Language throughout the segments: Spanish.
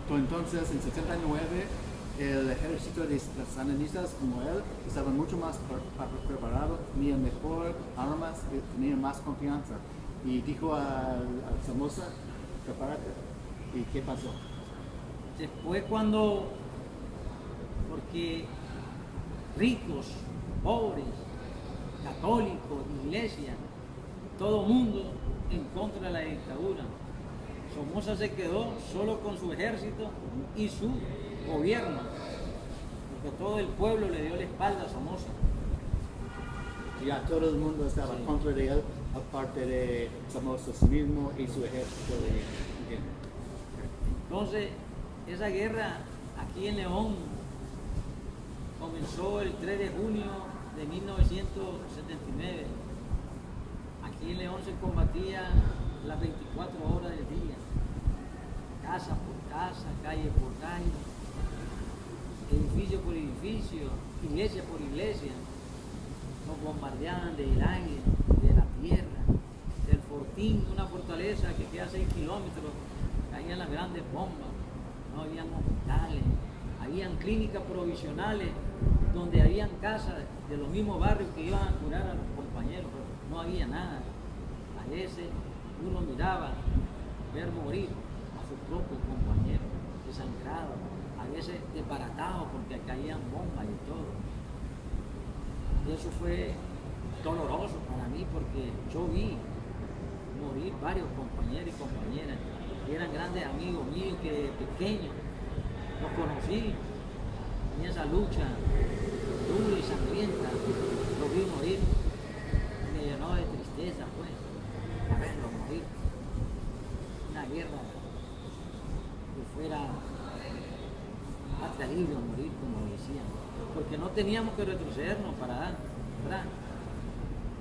Entonces, en 79, el ejército de los sandinistas como él estaban mucho más preparados, tenían mejor armas, tenían más confianza. Y dijo al Somoza, prepárate. ¿Y qué pasó? Después porque ricos, pobres, católicos, iglesia, todo mundo en contra de la dictadura. Somoza se quedó solo con su ejército y su gobierno, porque todo el pueblo le dio la espalda a Somoza. Ya todo el mundo estaba contra de él, aparte de Somoza sí mismo y su ejército de... Entonces, esa guerra aquí en León comenzó el 3 de junio de 1979. Aquí en León se combatía las 24 horas del día, casa por casa, calle por calle, edificio por edificio, iglesia por iglesia. Nos bombardeaban del aire, de la tierra, del Fortín, una fortaleza que queda a 6 kilómetros, caían las grandes bombas, no habían hospitales, habían clínicas provisionales donde habían casas de los mismos barrios que iban a curar a los compañeros, pero no había nada. A veces uno miraba ver morir a sus propios compañeros, desangrados, a veces desbaratados porque caían bombas y todo. Y eso fue doloroso para mí porque yo vi morir varios compañeros y compañeras que eran grandes amigos míos que de pequeños los conocí en esa lucha dura y sangrienta, los vi morir. Me llenó de tristeza pues a verlos morir. Una guerra que fuera terrible morir, como decían, porque no teníamos que retrocedernos para atrás,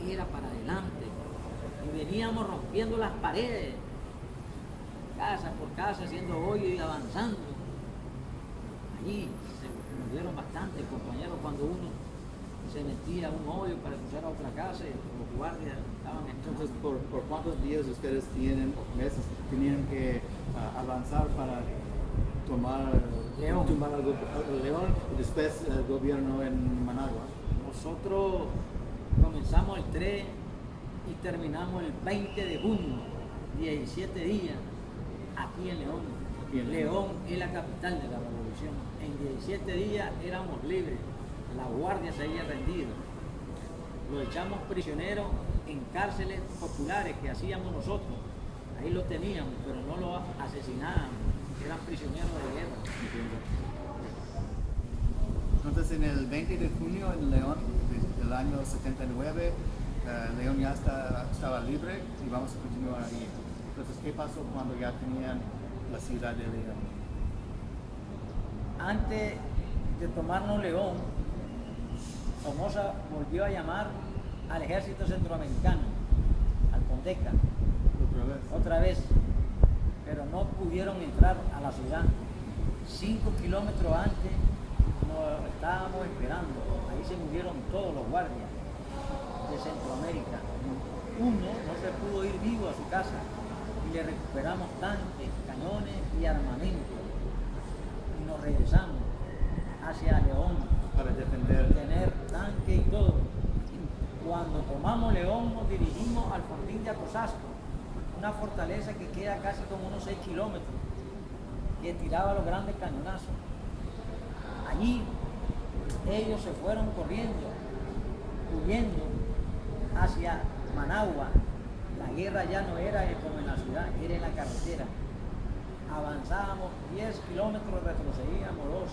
era para adelante y veníamos rompiendo las paredes, casa por casa, haciendo hoyo y avanzando. Allí se murieron bastantes compañeros cuando uno se metía a un hoyo para cruzar a otra casa y los guardias estaban. Entonces, ¿por cuántos días ustedes tienen, o meses, tenían que avanzar para tomar León y después el gobierno en Managua? Nosotros comenzamos el 3 y terminamos el 20 de junio, 17 días, aquí en León. León es la capital de la revolución. En 17 días éramos libres, la guardia se había rendido. Lo echamos prisioneros en cárceles populares que hacíamos nosotros. Ahí lo teníamos, pero no lo asesinábamos. Eran prisioneros de guerra. Entonces, en el 20 de junio en León, del año 79, León ya estaba libre y vamos a continuar ahí. Entonces, ¿qué pasó cuando ya tenían la ciudad de León? Antes de tomarnos León, Somoza volvió a llamar al ejército centroamericano, al Condeca, otra vez, pero no pudieron entrar a la ciudad. 5 kilómetros antes nos estábamos esperando, ahí se murieron todos los guardias de Centroamérica. Uno no se pudo ir vivo a su casa y le recuperamos tanques, cañones y armamento y nos regresamos hacia León para defender, tener tanque y todo. Cuando tomamos León nos dirigimos al Fortín de Acosasco, una fortaleza que queda casi como unos 6 kilómetros, que tiraba los grandes cañonazos. Allí ellos se fueron corriendo, huyendo hacia Managua. La guerra ya no era como en la ciudad, era en la carretera. Avanzábamos 10 kilómetros, retrocedíamos 2.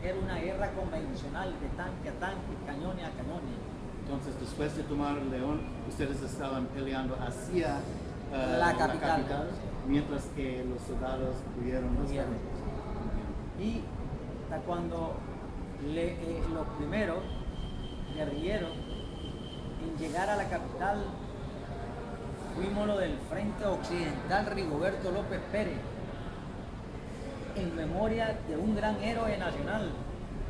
Era una guerra convencional de tanque a tanque, cañones a cañones. Entonces, después de tomar León, ustedes estaban peleando hacia la capital, mientras que los soldados pudieron. Y hasta cuando los primeros guerrilleros en llegar a la capital fuimos lo del Frente Occidental Rigoberto López Pérez, en memoria de un gran héroe nacional,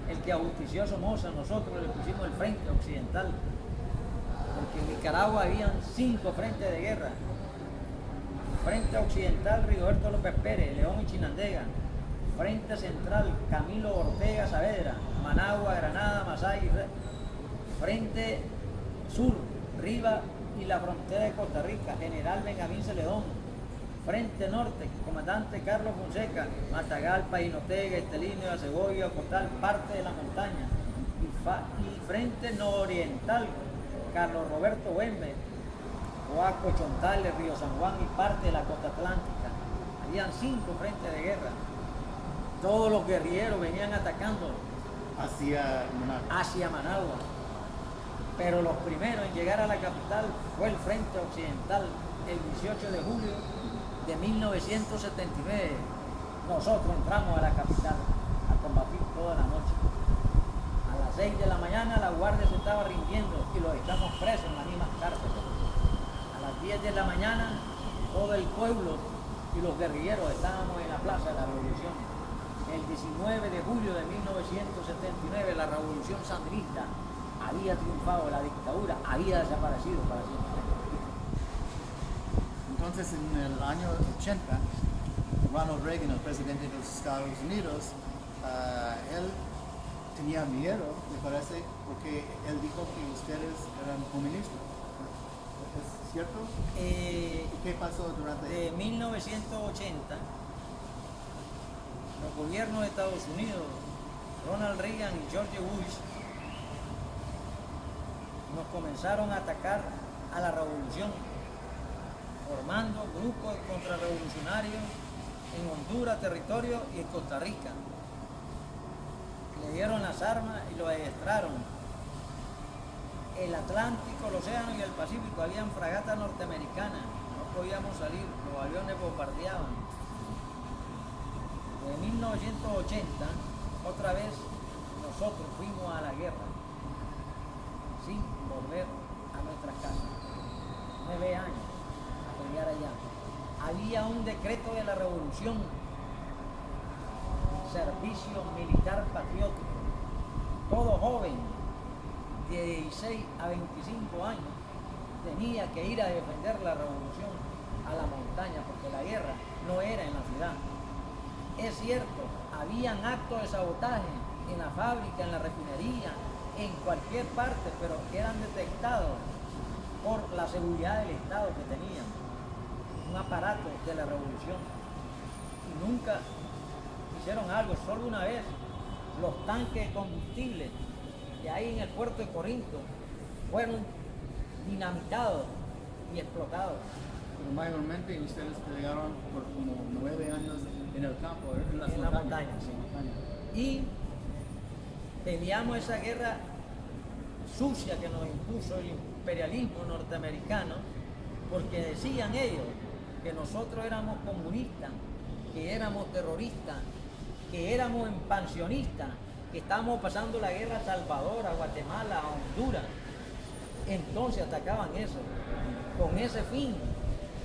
el que ajustició a Somoza. Nosotros le pusimos el Frente Occidental, porque en Nicaragua habían 5 frentes de guerra: Frente Occidental Rigoberto López Pérez, León y Chinandega; Frente Central, Camilo Ortega Saavedra, Managua, Granada, Masay, Frente Sur, Riva y la frontera de Costa Rica, General Benjamín Celedón. Frente Norte, Comandante Carlos Fonseca, Matagalpa, Jinotega, Estelino, Acegoya, Cotal, parte de la montaña. Y Frente Nororiental, Carlos Roberto Güemes, Oaco, Chontales, Río San Juan y parte de la costa atlántica. Habían 5 frentes de guerra. Todos los guerrilleros venían atacando hacia Managua. Pero los primeros en llegar a la capital fue el Frente Occidental, el 18 de julio de 1979. Nosotros entramos a la capital a combatir toda la noche. A las 6 de la mañana la guardia se estaba rindiendo y los estamos presos en las mismas cárceles. A las 10 de la mañana todo el pueblo y los guerrilleros estábamos en la Plaza de la Revolución. El 19 de julio de 1979 la Revolución Sandinista había triunfado, la dictadura había desaparecido para siempre. Entonces, en el año 80, Ronald Reagan, el presidente de los Estados Unidos, él tenía miedo, me parece, porque él dijo que ustedes eran comunistas. ¿Es cierto? ¿Y qué pasó durante? De 1980, los gobiernos de Estados Unidos, Ronald Reagan y George Bush, nos comenzaron a atacar a la revolución, formando grupos contrarrevolucionarios en Honduras, territorio y en Costa Rica. Le dieron las armas y lo adiestraron. El Atlántico, el Océano y el Pacífico habían fragatas norteamericanas, no podíamos salir, los aviones bombardeaban. En 1980, otra vez nosotros fuimos a la guerra, sin volver a nuestras casas. 9 años a pelear allá. Había un decreto de la revolución, servicio militar patriótico. Todo joven de 16 a 25 años tenía que ir a defender la revolución a la montaña, porque la guerra no era en la ciudad. Es cierto, habían actos de sabotaje en la fábrica, en la refinería, en cualquier parte, pero eran detectados por la seguridad del Estado que tenían, un aparato de la revolución. Y nunca hicieron algo, solo una vez, los tanques de combustible que hay en el puerto de Corinto fueron dinamitados y explotados. Pero mayormente ustedes pelearon por como 9 años en el campo, en la montaña, sí. Y peleamos esa guerra sucia que nos impuso el imperialismo norteamericano, porque decían ellos que nosotros éramos comunistas, que éramos terroristas, que éramos expansionistas, que estábamos pasando la guerra a Salvador, a Guatemala, a Honduras. Entonces atacaban eso, con ese fin.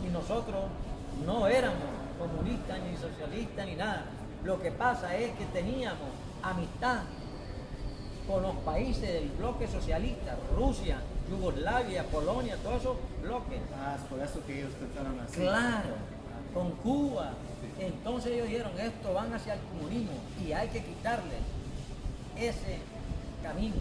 Y nosotros no éramos comunistas, ni socialistas, ni nada. Lo que pasa es que teníamos amistad con los países del bloque socialista, Rusia, Yugoslavia, Polonia, todos esos bloques. Es por eso que ellos pensaron así. Claro, con Cuba. Entonces ellos dijeron, esto van hacia el comunismo y hay que quitarle ese camino.